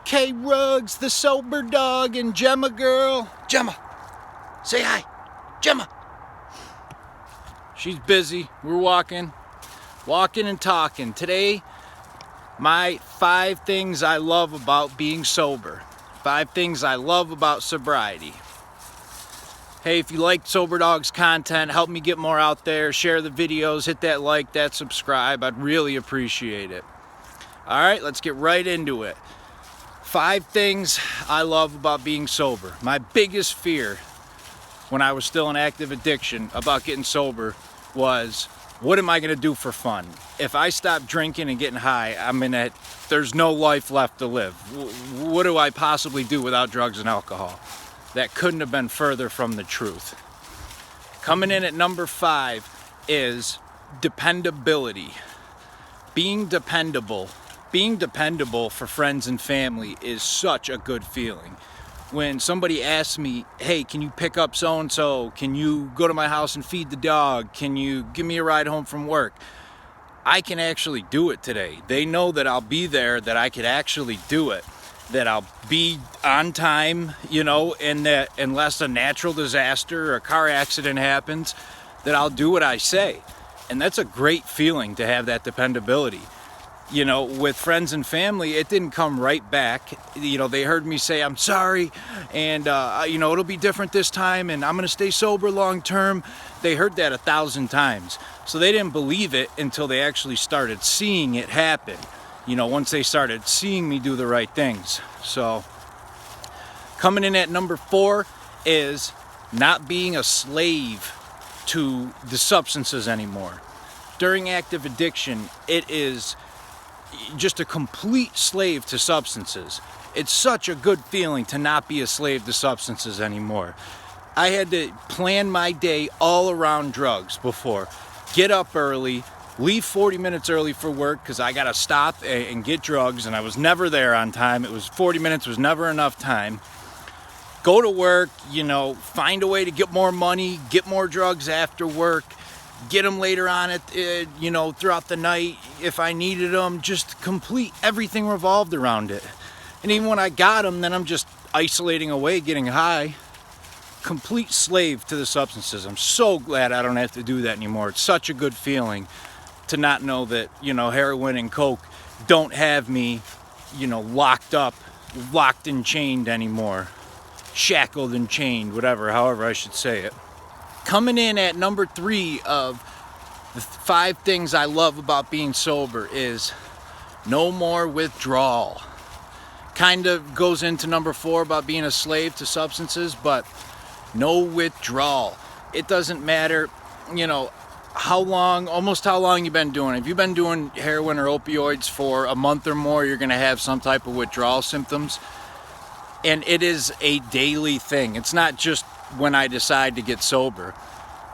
K-Rugs, the Sober Dog, and Gemma Girl. Gemma, say hi. Gemma. She's busy. We're walking and talking. Today, my 5 things I love about being sober. 5 things I love about sobriety. Hey, if you like Soberdogs content, help me get more out there. Share the videos, hit that like, that subscribe. I'd really appreciate it. All right, let's get right into it. 5 things I love about being sober. My biggest fear when I was still in active addiction about getting sober was, what am I going to do for fun? If I stop drinking and getting high, there's no life left to live. What do I possibly do without drugs and alcohol? That couldn't have been further from the truth. Coming in at number 5 is dependability. Being dependable for friends and family is such a good feeling. When somebody asks me, hey, can you pick up so-and-so? Can you go to my house and feed the dog? Can you give me a ride home from work? I can actually do it today. They know that I'll be there, that I could actually do it, that I'll be on time, and that unless a natural disaster or a car accident happens, that I'll do what I say. And that's a great feeling to have that dependability. With friends and family, it didn't come right back. They heard me say, I'm sorry, and, it'll be different this time, and I'm going to stay sober long term. They heard that 1,000 times. So they didn't believe it until they actually started seeing it happen. Once they started seeing me do the right things. So, coming in at number 4 is not being a slave to the substances anymore. During active addiction, it is just a complete slave to substances. It's such a good feeling to not be a slave to substances anymore. I had to plan my day all around drugs before. Get up early, leave 40 minutes early for work because I gotta stop and get drugs, and I was never there on time. 40 minutes was never enough time. Go to work, find a way to get more money, get more drugs after work, get them later on throughout the night if I needed them. Just complete, everything revolved around it. And even when I got them, then I'm just isolating away, getting high. Complete slave to the substances. I'm so glad I don't have to do that anymore. It's such a good feeling to not know that, heroin and coke don't have me, locked and chained anymore. Shackled and chained, however I should say it. Coming in at number 3 of the 5 things I love about being sober is no more withdrawal. Kind of goes into number 4 about being a slave to substances, but no withdrawal. It doesn't matter, how long you've been doing it. If you've been doing heroin or opioids for a month or more, you're going to have some type of withdrawal symptoms. And it is a daily thing. It's not just when I decide to get sober,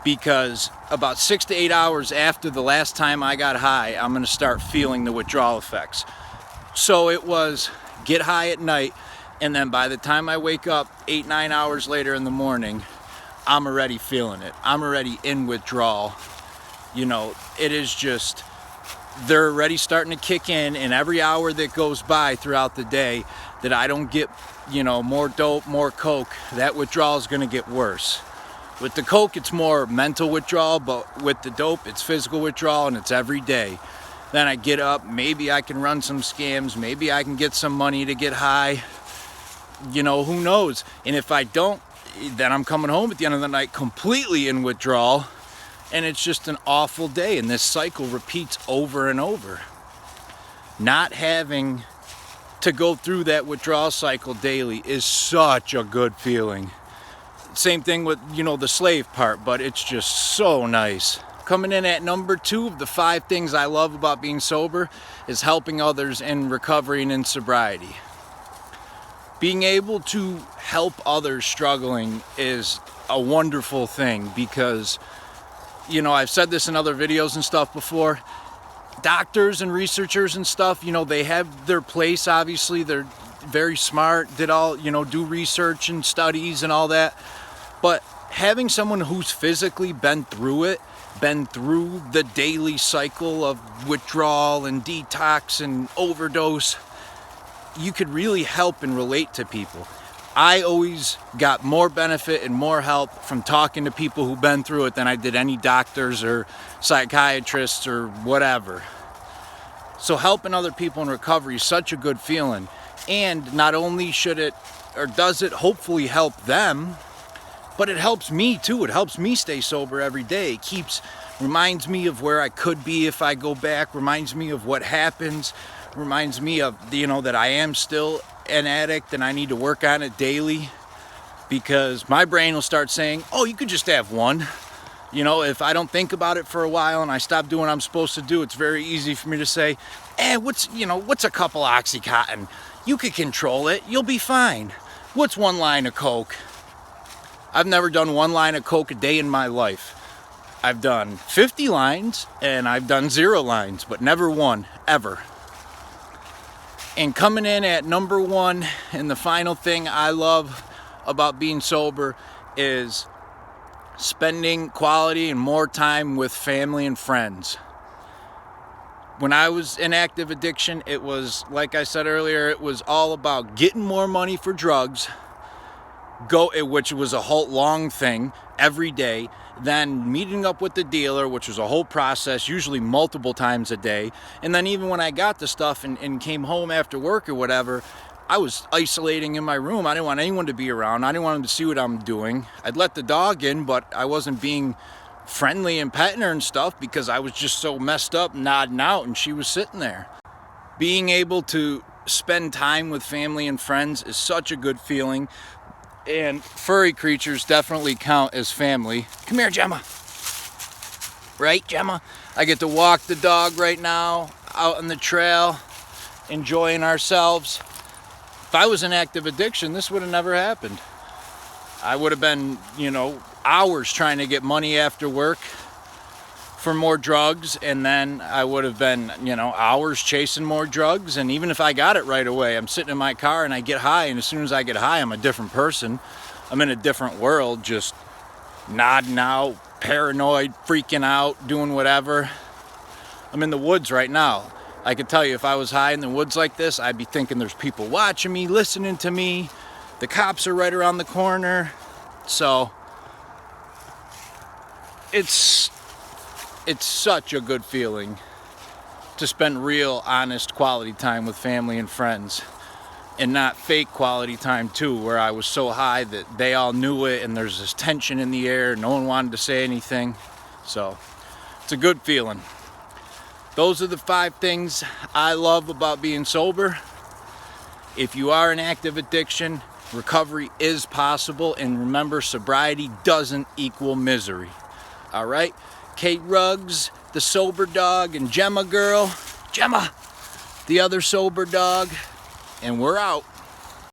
because about 6 to 8 hours after the last time I got high, I'm going to start feeling the withdrawal effects. So it was get high at night, and then by the time I wake up 8-9 hours later in the morning, I'm already feeling it. I'm already in withdrawal. It is just, they're already starting to kick in, and every hour that goes by throughout the day that I don't get, more dope, more coke, that withdrawal is going to get worse. With the coke, it's more mental withdrawal, but with the dope, it's physical withdrawal, and it's every day. Then I get up, maybe I can run some scams, maybe I can get some money to get high, who knows? And if I don't, then I'm coming home at the end of the night completely in withdrawal, and it's just an awful day, and this cycle repeats over and over. Not having to go through that withdrawal cycle daily is such a good feeling. Same thing with, the slave part, but it's just so nice. Coming in at number 2 of the 5 things I love about being sober is helping others in recovery and in sobriety. Being able to help others struggling is a wonderful thing because, I've said this in other videos and stuff before. Doctors and researchers and stuff, they have their place, obviously. They're very smart, did all, do research and studies and all that. But having someone who's physically been through it, been through the daily cycle of withdrawal and detox and overdose, you could really help and relate to people. I always got more benefit and more help from talking to people who've been through it than I did any doctors or psychiatrists or whatever. So helping other people in recovery is such a good feeling. And not only should it, or does it hopefully help them, but it helps me too. It helps me stay sober every day. It reminds me of where I could be if I go back, reminds me of what happens, reminds me of, that I am still an addict and I need to work on it daily, because my brain will start saying, oh, you could just have one. If I don't think about it for a while and I stop doing what I'm supposed to do, it's very easy for me to say, what's a couple Oxycontin? You could control it. You'll be fine. What's one line of Coke? I've never done one line of Coke a day in my life. I've done 50 lines and I've done 0 lines, but never one, ever. And coming in at number 1, and the final thing I love about being sober is spending quality and more time with family and friends. When I was in active addiction, it was, like I said earlier, it was all about getting more money for drugs, which was a whole long thing every day, then meeting up with the dealer, which was a whole process, usually multiple times a day, and then even when I got the stuff and came home after work or whatever, I was isolating in my room. I didn't want anyone to be around. I didn't want them to see what I'm doing. I'd let the dog in, but I wasn't being friendly and petting her and stuff because I was just so messed up, nodding out, and she was sitting there. Being able to spend time with family and friends is such a good feeling, and furry creatures definitely count as family. Come here, Gemma. Right, Gemma? I get to walk the dog right now out on the trail, enjoying ourselves. If I was in active addiction, this would have never happened. I would have been, hours trying to get money after work for more drugs, and then I would have been, hours chasing more drugs. And even if I got it right away, I'm sitting in my car and I get high, and as soon as I get high, I'm a different person. I'm in a different world, just nodding out, paranoid, freaking out, doing whatever. I'm in the woods right now. I can tell you, if I was high in the woods like this, I'd be thinking there's people watching me, listening to me. The cops are right around the corner. So it's such a good feeling to spend real, honest, quality time with family and friends, and not fake quality time too, where I was so high that they all knew it and there's this tension in the air. No one wanted to say anything. So it's a good feeling. Those are the 5 things I love about being sober. If you are in active addiction, recovery is possible, and remember, sobriety doesn't equal misery. All right? Kate Ruggs, the sober dog, and Gemma girl, the other sober dog, and we're out.